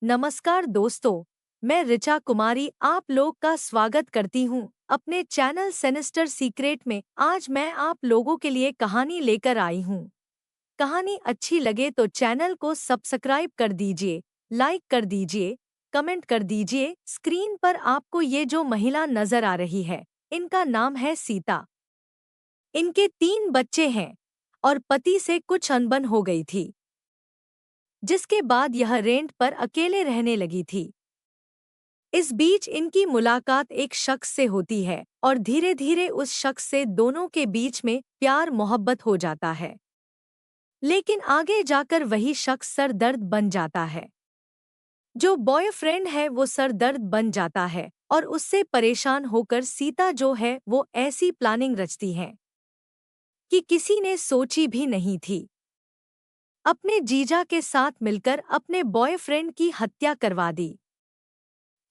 नमस्कार दोस्तों, मैं ऋचा कुमारी आप लोग का स्वागत करती हूँ अपने चैनल सिनिस्टर सीक्रेट में। आज मैं आप लोगों के लिए कहानी लेकर आई हूँ। कहानी अच्छी लगे तो चैनल को सब्सक्राइब कर दीजिए, लाइक कर दीजिए, कमेंट कर दीजिए। स्क्रीन पर आपको ये जो महिला नजर आ रही है, इनका नाम है सीता। इनके 3 बच्चे हैं और पति से कुछ अनबन हो गई थी, जिसके बाद यह रेंट पर अकेले रहने लगी थी। इस बीच इनकी मुलाकात एक शख्स से होती है और धीरे धीरे उस शख्स से दोनों के बीच में प्यार मोहब्बत हो जाता है। लेकिन आगे जाकर वही शख्स सरदर्द बन जाता है। जो बॉयफ्रेंड है वो सरदर्द बन जाता है और उससे परेशान होकर सीता जो है वो ऐसी प्लानिंग रचती है कि किसी ने सोची भी नहीं थी। अपने जीजा के साथ मिलकर अपने बॉयफ्रेंड की हत्या करवा दी।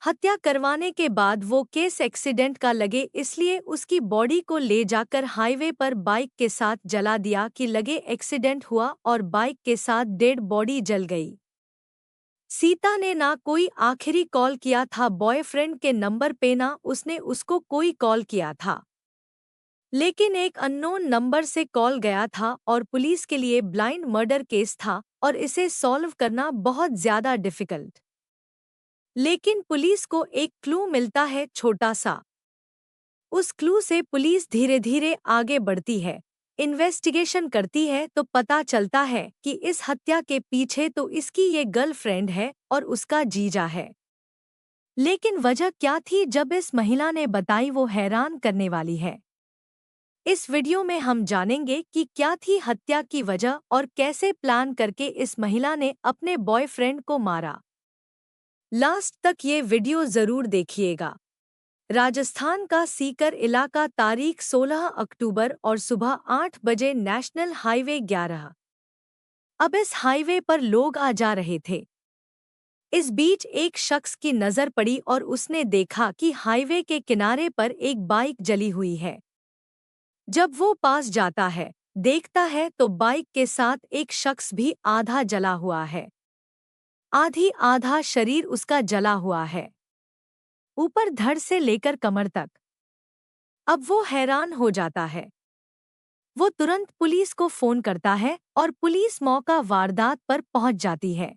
हत्या करवाने के बाद वो केस एक्सीडेंट का लगे इसलिए उसकी बॉडी को ले जाकर हाईवे पर बाइक के साथ जला दिया कि लगे एक्सीडेंट हुआ और बाइक के साथ डेड बॉडी जल गई। सीता ने ना कोई आखिरी कॉल किया था बॉयफ्रेंड के नंबर पे, ना उसने उसको कोई कॉल किया था। लेकिन एक अननोन नंबर से कॉल गया था और पुलिस के लिए ब्लाइंड मर्डर केस था और इसे सॉल्व करना बहुत ज्यादा डिफिकल्ट। लेकिन पुलिस को एक क्लू मिलता है, छोटा सा। उस क्लू से पुलिस धीरे धीरे आगे बढ़ती है, इन्वेस्टिगेशन करती है तो पता चलता है कि इस हत्या के पीछे तो इसकी ये गर्लफ्रेंड है और उसका जीजा है। लेकिन वजह क्या थी जब इस महिला ने बताई, वो हैरान करने वाली है। इस वीडियो में हम जानेंगे कि क्या थी हत्या की वजह और कैसे प्लान करके इस महिला ने अपने बॉयफ्रेंड को मारा। लास्ट तक ये वीडियो जरूर देखिएगा। राजस्थान का सीकर इलाका, तारीख 16 अक्टूबर और सुबह 8 बजे, नेशनल हाईवे 11। अब इस हाईवे पर लोग आ जा रहे थे। इस बीच एक शख्स की नज़र पड़ी और उसने देखा कि हाईवे के किनारे पर एक बाइक जली हुई है। जब वो पास जाता है, देखता है तो बाइक के साथ एक शख्स भी आधा जला हुआ है। आधी आधा शरीर उसका जला हुआ है, ऊपर धड़ से लेकर कमर तक। अब वो हैरान हो जाता है। वो तुरंत पुलिस को फोन करता है और पुलिस मौका वारदात पर पहुंच जाती है।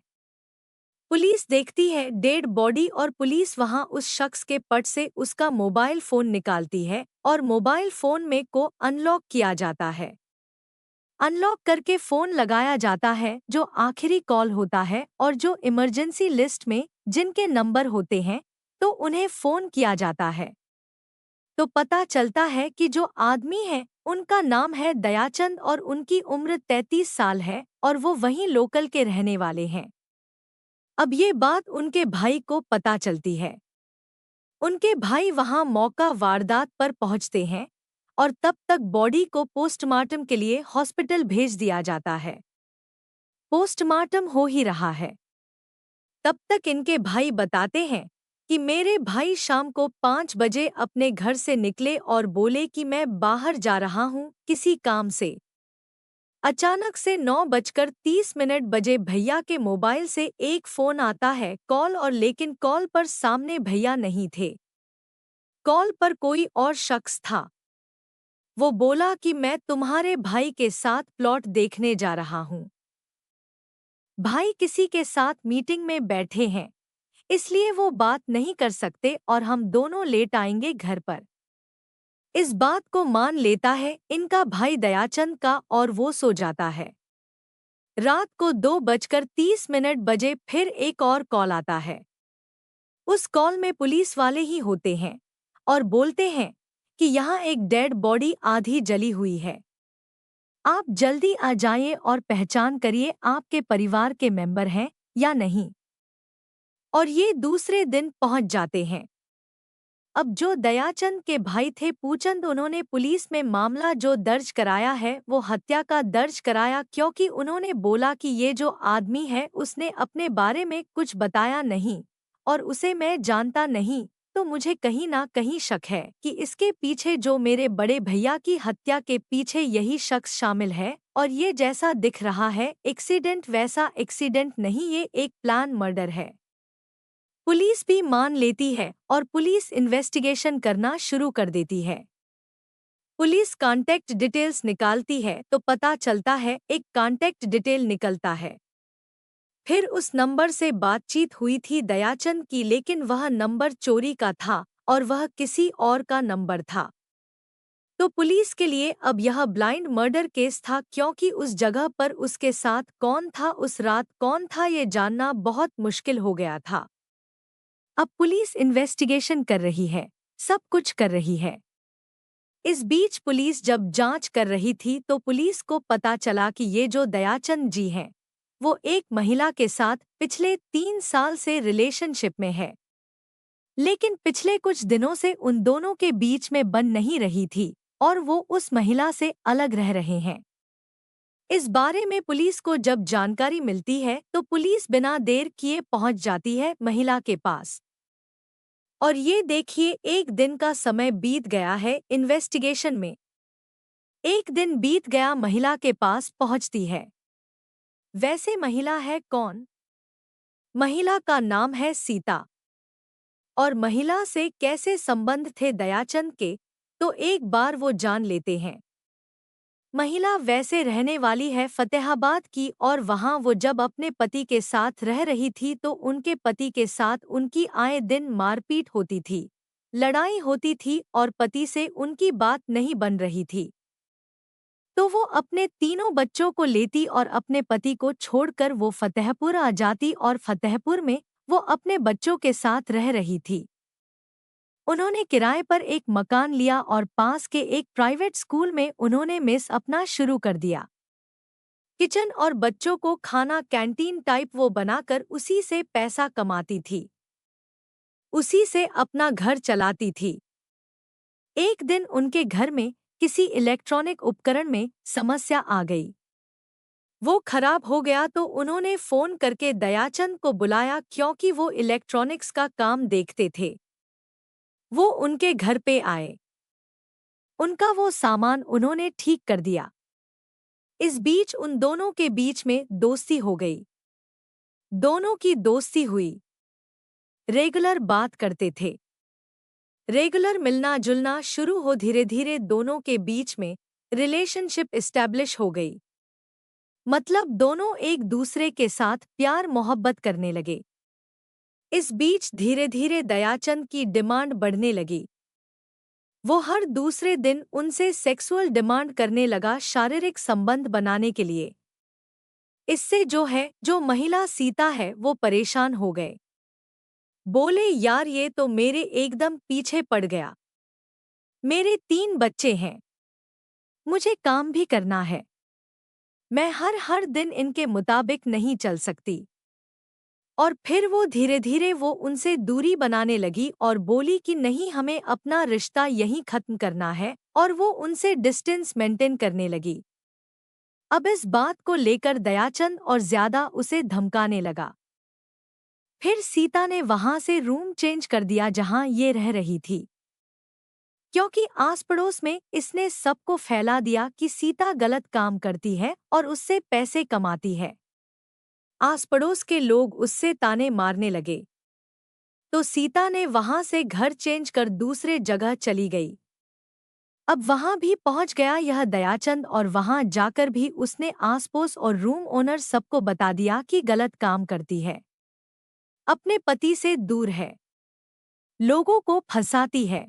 पुलिस देखती है डेड बॉडी और पुलिस वहां उस शख्स के पट से उसका मोबाइल फोन निकालती है और मोबाइल फोन में को अनलॉक किया जाता है। अनलॉक करके फोन लगाया जाता है जो आखिरी कॉल होता है और जो इमरजेंसी लिस्ट में जिनके नंबर होते हैं तो उन्हें फोन किया जाता है। तो पता चलता है कि जो आदमी है उनका नाम है दयाचंद और उनकी उम्र 33 साल है और वो वहीं लोकल के रहने वाले हैं। अब ये बात उनके भाई को पता चलती है। उनके भाई वहां मौका वारदात पर पहुंचते हैं और तब तक बॉडी को पोस्टमार्टम के लिए हॉस्पिटल भेज दिया जाता है। पोस्टमार्टम हो ही रहा है, तब तक इनके भाई बताते हैं कि मेरे भाई शाम को 5 बजे अपने घर से निकले और बोले कि मैं बाहर जा रहा हूँ किसी काम से। अचानक से 9:30 बजे भैया के मोबाइल से एक फोन आता है, कॉल, और लेकिन कॉल पर सामने भैया नहीं थे। कॉल पर कोई और शख्स था। वो बोला कि मैं तुम्हारे भाई के साथ प्लॉट देखने जा रहा हूँ। भाई किसी के साथ मीटिंग में बैठे हैं, इसलिए वो बात नहीं कर सकते और हम दोनों लेट आएंगे घर पर। इस बात को मान लेता है इनका भाई दयाचंद का और वो सो जाता है। रात को 2:30 बजे फिर एक और कॉल आता है। उस कॉल में पुलिस वाले ही होते हैं और बोलते हैं कि यहाँ एक डेड बॉडी आधी जली हुई है। आप जल्दी आ जाइए और पहचान करिए आपके परिवार के मेंबर हैं या नहीं। और ये दूसरे दिन पहुंच जाते हैं। अब जो दयाचंद के भाई थे पूचंद, उन्होंने पुलिस में मामला जो दर्ज कराया है वो हत्या का दर्ज कराया, क्योंकि उन्होंने बोला कि ये जो आदमी है उसने अपने बारे में कुछ बताया नहीं और उसे मैं जानता नहीं, तो मुझे कहीं ना कहीं शक है कि इसके पीछे जो मेरे बड़े भैया की हत्या के पीछे यही शख्स शामिल है। और ये जैसा दिख रहा है एक्सीडेंट, वैसा एक्सीडेंट नहीं, ये एक प्लान मर्डर है। पुलिस भी मान लेती है और पुलिस इन्वेस्टिगेशन करना शुरू कर देती है। पुलिस कांटेक्ट डिटेल्स निकालती है तो पता चलता है एक कांटेक्ट डिटेल निकलता है। फिर उस नंबर से बातचीत हुई थी दयाचंद की, लेकिन वह नंबर चोरी का था और वह किसी और का नंबर था। तो पुलिस के लिए अब यह ब्लाइंड मर्डर केस था, क्योंकि उस जगह पर उसके साथ कौन था, उस रात कौन था, ये जानना बहुत मुश्किल हो गया था। अब पुलिस इन्वेस्टिगेशन कर रही है, सब कुछ कर रही है। इस बीच पुलिस जब जांच कर रही थी तो पुलिस को पता चला कि ये जो दयाचंद जी हैं, वो एक महिला के साथ पिछले 3 साल से रिलेशनशिप में है। लेकिन पिछले कुछ दिनों से उन दोनों के बीच में बन नहीं रही थी और वो उस महिला से अलग रह रहे हैं। इस बारे में पुलिस को जब जानकारी मिलती है तो पुलिस बिना देर किए पहुंच जाती है महिला के पास। और ये देखिए, एक दिन का समय बीत गया है इन्वेस्टिगेशन में। एक दिन बीत गया, महिला के पास पहुंचती है। वैसे महिला है कौन? महिला का नाम है सीता। और महिला से कैसे संबंध थे दयाचंद के, तो एक बार वो जान लेते हैं। महिला वैसे रहने वाली है फतेहाबाद की, और वहां वो जब अपने पति के साथ रह रही थी तो उनके पति के साथ उनकी आए दिन मारपीट होती थी, लड़ाई होती थी और पति से उनकी बात नहीं बन रही थी। तो वो अपने तीनों बच्चों को लेती और अपने पति को छोड़कर वो फतेहपुर आ जाती और फतेहपुर में वो अपने बच्चों के साथ रह रही थी। उन्होंने किराए पर एक मकान लिया और पास के एक प्राइवेट स्कूल में उन्होंने मेस अपना शुरू कर दिया। किचन और बच्चों को खाना कैंटीन टाइप वो बनाकर उसी से पैसा कमाती थी, उसी से अपना घर चलाती थी। एक दिन उनके घर में किसी इलेक्ट्रॉनिक उपकरण में समस्या आ गई। वो खराब हो गया तो उन्होंने फोन करके दयाचंद को बुलाया, क्योंकि वो इलेक्ट्रॉनिक्स का काम देखते थे। वो उनके घर पे आए, उनका वो सामान उन्होंने ठीक कर दिया। इस बीच उन दोनों के बीच में दोस्ती हो गई। दोनों की दोस्ती हुई, रेगुलर बात करते थे, रेगुलर मिलना जुलना शुरू हो, धीरे धीरे दोनों के बीच में रिलेशनशिप इस्टेब्लिश हो गई। मतलब दोनों एक दूसरे के साथ प्यार मोहब्बत करने लगे। इस बीच धीरे धीरे दयाचंद की डिमांड बढ़ने लगी। वो हर दूसरे दिन उनसे सेक्सुअल डिमांड करने लगा, शारीरिक संबंध बनाने के लिए। इससे जो महिला सीता है वो परेशान हो गए। बोले, यार ये तो मेरे एकदम पीछे पड़ गया। मेरे 3 बच्चे हैं, मुझे काम भी करना है, मैं हर हर दिन इनके मुताबिक नहीं चल सकती। और फिर वो धीरे धीरे वो उनसे दूरी बनाने लगी और बोली कि नहीं, हमें अपना रिश्ता यहीं खत्म करना है, और वो उनसे डिस्टेंस मेंटेन करने लगी। अब इस बात को लेकर दयाचंद और ज्यादा उसे धमकाने लगा। फिर सीता ने वहां से रूम चेंज कर दिया जहां ये रह रही थी, क्योंकि आस पड़ोस में इसने सबको फैला दिया कि सीता गलत काम करती है और उससे पैसे कमाती है। आस पड़ोस के लोग उससे ताने मारने लगे। तो सीता ने वहां से घर चेंज कर दूसरे जगह चली गई। अब वहां भी पहुंच गया यह दयाचंद, और वहां जाकर भी उसने आस पड़ोस और रूम ओनर सबको बता दिया कि गलत काम करती है, अपने पति से दूर है, लोगों को फंसाती है।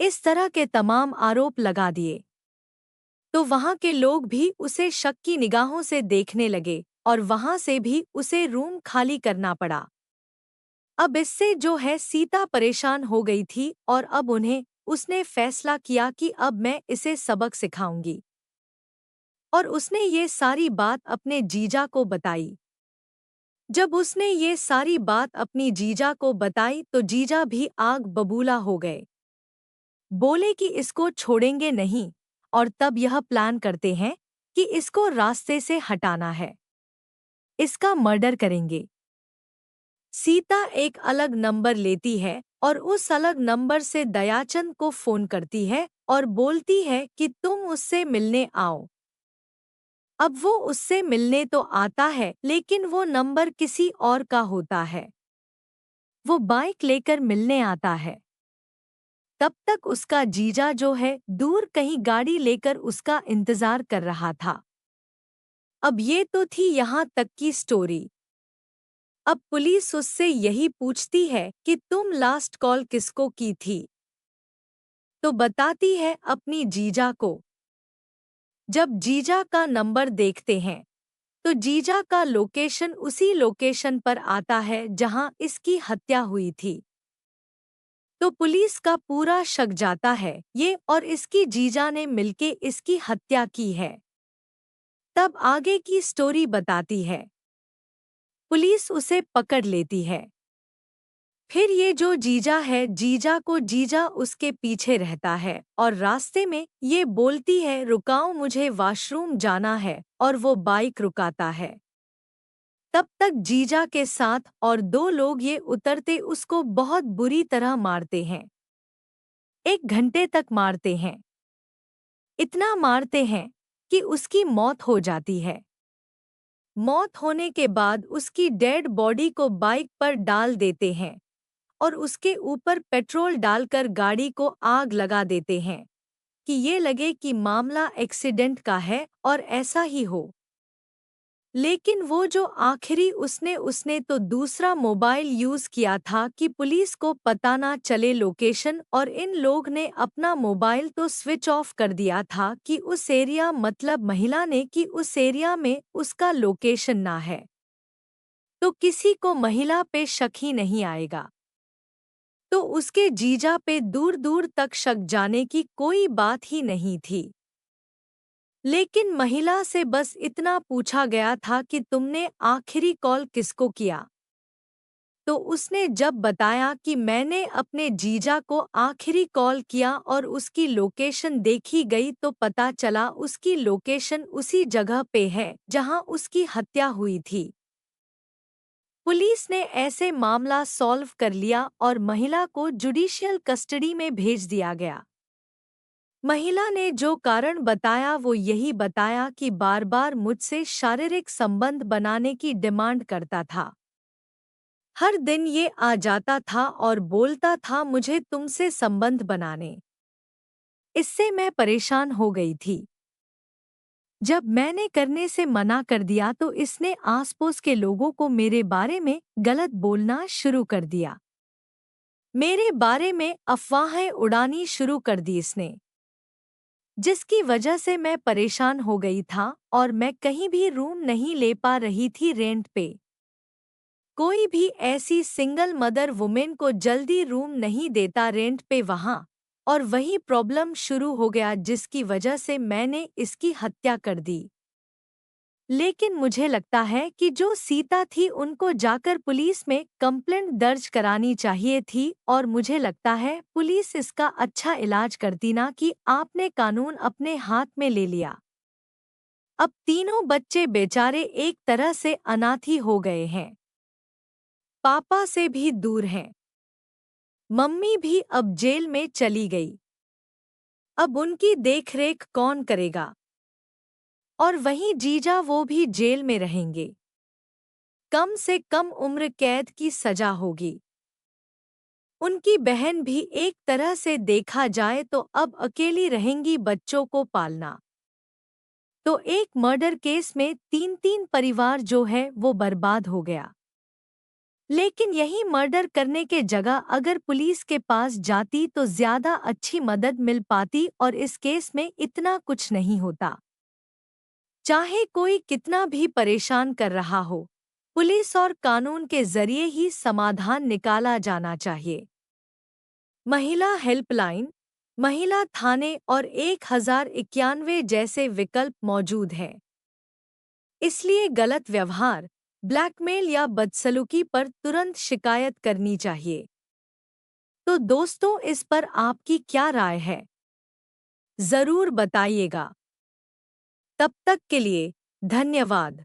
इस तरह के तमाम आरोप लगा दिए। तो वहां के लोग भी उसे शक की निगाहों से देखने लगे और वहां से भी उसे रूम खाली करना पड़ा। अब इससे सीता परेशान हो गई थी और अब उसने फैसला किया कि अब मैं इसे सबक सिखाऊंगी। और उसने ये सारी बात अपने जीजा को बताई। जब उसने ये सारी बात अपनी जीजा को बताई तो जीजा भी आग बबूला हो गए। बोले कि इसको छोड़ेंगे नहीं, और तब यह प्लान करते हैं कि इसको रास्ते से हटाना है, इसका मर्डर करेंगे। सीता एक अलग नंबर लेती है और उस अलग नंबर से दयाचंद को फोन करती है और बोलती है कि तुम उससे मिलने आओ। अब वो उससे मिलने तो आता है, लेकिन वो नंबर किसी और का होता है। वो बाइक लेकर मिलने आता है। तब तक उसका जीजा जो है दूर कहीं गाड़ी लेकर उसका इंतजार कर रहा था। अब ये तो थी यहाँ तक की स्टोरी। अब पुलिस उससे यही पूछती है कि तुम लास्ट कॉल किसको की थी? तो बताती है अपनी जीजा को। जब जीजा का नंबर देखते हैं तो जीजा का लोकेशन उसी लोकेशन पर आता है जहां इसकी हत्या हुई थी। तो पुलिस का पूरा शक जाता है ये और इसकी जीजा ने मिलके इसकी हत्या की है। तब आगे की स्टोरी बताती है। पुलिस उसे पकड़ लेती है। फिर ये जो जीजा है जीजा को जीजा उसके पीछे रहता है और रास्ते में ये बोलती है रुकाओ मुझे वॉशरूम जाना है और वो बाइक रुकाता है। तब तक जीजा के साथ और दो लोग ये उतरते उसको बहुत बुरी तरह मारते हैं। 1 घंटे तक मारते हैं। इतना मारते हैं कि उसकी मौत हो जाती है। मौत होने के बाद उसकी डेड बॉडी को बाइक पर डाल देते हैं और उसके ऊपर पेट्रोल डालकर गाड़ी को आग लगा देते हैं कि ये लगे कि मामला एक्सीडेंट का है और ऐसा ही हो। लेकिन वो जो आखिरी उसने उसने तो दूसरा मोबाइल यूज़ किया था कि पुलिस को पता ना चले लोकेशन और इन लोग ने अपना मोबाइल तो स्विच ऑफ कर दिया था कि उस एरिया मतलब महिला ने कि उस एरिया में उसका लोकेशन ना है तो किसी को महिला पे शक ही नहीं आएगा। तो उसके जीजा पे दूर दूर तक शक जाने की कोई बात ही नहीं थी। लेकिन महिला से बस इतना पूछा गया था कि तुमने आखिरी कॉल किसको किया? तो उसने जब बताया कि मैंने अपने जीजा को आखिरी कॉल किया और उसकी लोकेशन देखी गई तो पता चला उसकी लोकेशन उसी जगह पे है जहां उसकी हत्या हुई थी। पुलिस ने ऐसे मामला सॉल्व कर लिया और महिला को जुडिशियल कस्टडी में भेज दिया गया। महिला ने जो कारण बताया वो यही बताया कि बार बार मुझसे शारीरिक संबंध बनाने की डिमांड करता था। हर दिन ये आ जाता था और बोलता था मुझे तुमसे संबंध बनाने। इससे मैं परेशान हो गई थी। जब मैंने करने से मना कर दिया तो इसने आसपास के लोगों को मेरे बारे में गलत बोलना शुरू कर दिया। मेरे बारे में अफवाहें उड़ानी शुरू कर दी इसने, जिसकी वजह से मैं परेशान हो गई था और मैं कहीं भी रूम नहीं ले पा रही थी रेंट पे। कोई भी ऐसी सिंगल मदर वुमेन को जल्दी रूम नहीं देता रेंट पे वहाँ, और वही प्रॉब्लम शुरू हो गया जिसकी वजह से मैंने इसकी हत्या कर दी। लेकिन मुझे लगता है कि जो सीता थी उनको जाकर पुलिस में कंप्लेंट दर्ज करानी चाहिए थी और मुझे लगता है पुलिस इसका अच्छा इलाज करती ना कि आपने कानून अपने हाथ में ले लिया। अब तीनों बच्चे बेचारे एक तरह से अनाथ ही हो गए हैं। पापा से भी दूर हैं। मम्मी भी अब जेल में चली गई। अब उनकी देखरेख कौन करेगा? और वहीं जीजा वो भी जेल में रहेंगे। कम से कम उम्र कैद की सजा होगी। उनकी बहन भी एक तरह से देखा जाए तो अब अकेली रहेंगी बच्चों को पालना। तो एक मर्डर केस में 3-3 परिवार जो है वो बर्बाद हो गया। लेकिन यही मर्डर करने के जगह अगर पुलिस के पास जाती तो ज्यादा अच्छी मदद मिल पाती और इस केस में इतना कुछ नहीं होता। चाहे कोई कितना भी परेशान कर रहा हो, पुलिस और कानून के जरिए ही समाधान निकाला जाना चाहिए। महिला हेल्पलाइन, महिला थाने और 1091 जैसे विकल्प मौजूद हैं। इसलिए गलत व्यवहार, ब्लैकमेल या बदसलूकी पर तुरंत शिकायत करनी चाहिए। तो दोस्तों इस पर आपकी क्या राय है? ज़रूर बताइएगा। तब तक के लिए धन्यवाद।